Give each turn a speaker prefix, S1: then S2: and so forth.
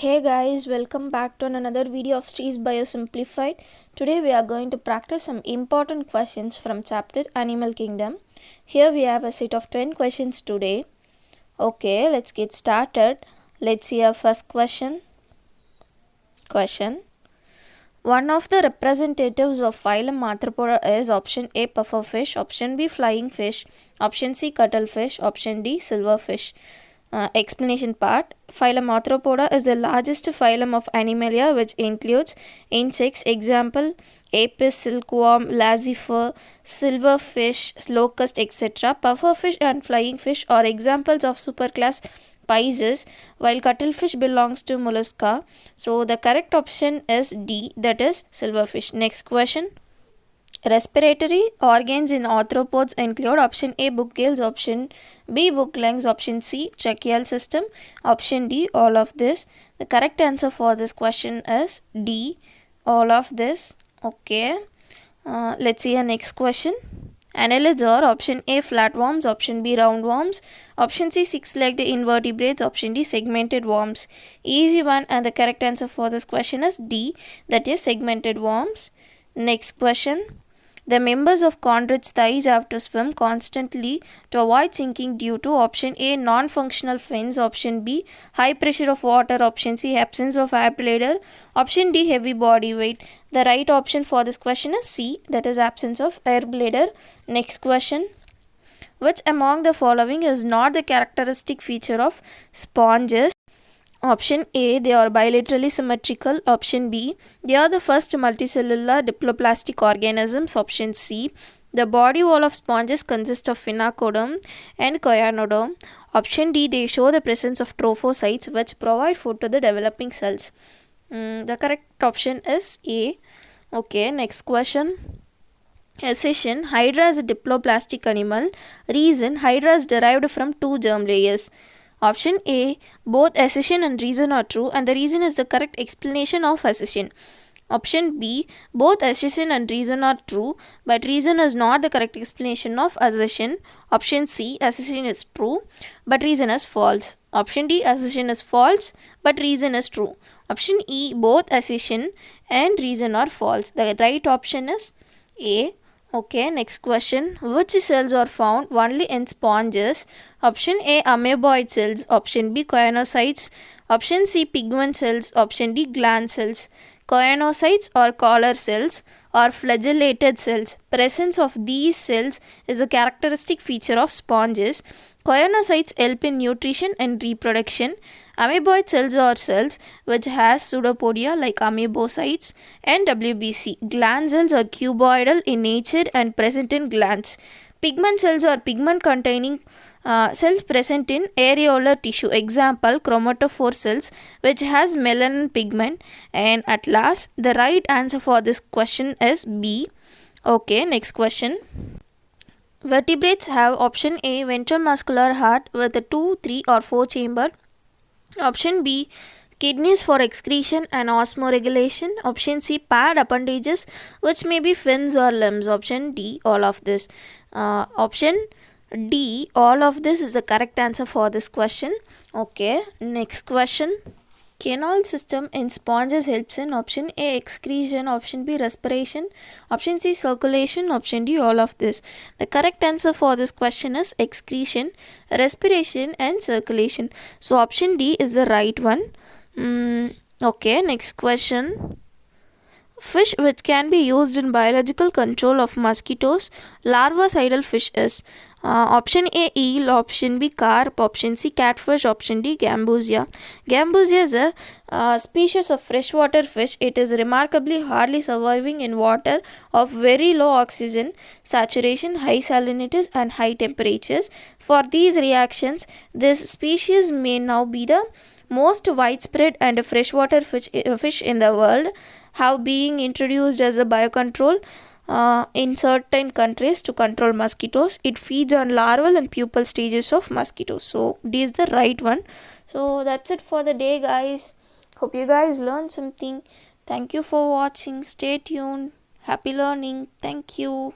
S1: Hey guys, welcome back to another video of Streets Bio Simplified. Today we are going to practice some important questions from chapter Animal Kingdom. Here we have a set of 10 questions today. Okay, let's get started. Let's see our first question. One of the representatives of phylum Arthropoda is option A pufferfish, option B flying fish, option C cuttlefish, option D silverfish. Explanation part. Phylum Arthropoda is the largest phylum of Animalia, which includes insects. Example: apis, silkworm, lassifer, silverfish, locust, etc. Pufferfish and flying fish are examples of superclass Pisces, while cuttlefish belongs to mollusca. So the correct option is D, that is silverfish. Next question. Respiratory organs in arthropods include option A book gills, option B book lungs, option C tracheal system, option D all of this. The correct answer for this question is D, all of this. Okay, let's see our next question. Annelids are option A flatworms, option B roundworms, option C six-legged invertebrates, option D segmented worms. Easy one, and the correct answer for this question is D, that is segmented worms. Next question. The members of chondrids thighs have to swim constantly to avoid sinking due to option A non-functional fins, option B high pressure of water, option C absence of air bladder, option D heavy body weight. The right option for this question is C, that is absence of air bladder. Next question. Which among the following is not the characteristic feature of sponges? Option A, they are bilaterally symmetrical. Option B, they are the first multicellular diploplastic organisms. Option C, the body wall of sponges consists of phenacodome and choanoderm. Option D, they show the presence of trophocytes which provide food to the developing cells. The correct option is A. Okay, next question. Accession. Hydra is a diploplastic animal. Reason. Hydra is derived from two germ layers. Option A, both accession and reason are true, and the reason is the correct explanation of accession. Option B, both accession and reason are true, but reason is not the correct explanation of accession. Option C, accession is true, but reason is false. Option D, accession is false, but reason is true. Option E, both accession and reason are false. The right option is A. Okay, next question. Which cells are found only in sponges? Option A amoeboid cells, option B choanocytes, option C pigment cells, option D gland cells. Choanocytes or collar cells or flagellated cells. Presence of these cells is a characteristic feature of sponges. Choanocytes help in nutrition and reproduction. Amoeboid cells are cells which has pseudopodia like amoebocytes and WBC. Gland cells are cuboidal in nature and present in glands. Pigment cells are pigment containing cells present in areolar tissue. Example, chromatophore cells which has melanin pigment. And at last, the right answer for this question is B. Okay, next question. Vertebrates have option A ventral muscular heart with a 2, 3 or 4 chamber. Option B kidneys for excretion and osmoregulation. Option C paired appendages which may be fins or limbs. Option D all of this. Option D all of this is the correct answer for this question. Okay, next question. Canal system in sponges helps in option A excretion, option B respiration, option C circulation, option D all of this. The correct answer for this question is excretion, respiration and circulation. So option D is the right one. Okay, next question. Fish which can be used in biological control of mosquitoes. Larvacidal fish is option A eel, option B carp, option C catfish, option D gambusia. Gambusia is a species of freshwater fish. It is remarkably hardly surviving in water of very low oxygen saturation, high salinities and high temperatures. For these reactions, this species may now be the most widespread and freshwater fish in the world, have being introduced as a biocontrol in certain countries to control mosquitoes. It feeds on larval and pupal stages of mosquitoes. So D is the right one. So that's it for the day, guys. Hope you guys learned something. Thank you for watching. Stay tuned. Happy learning. Thank you.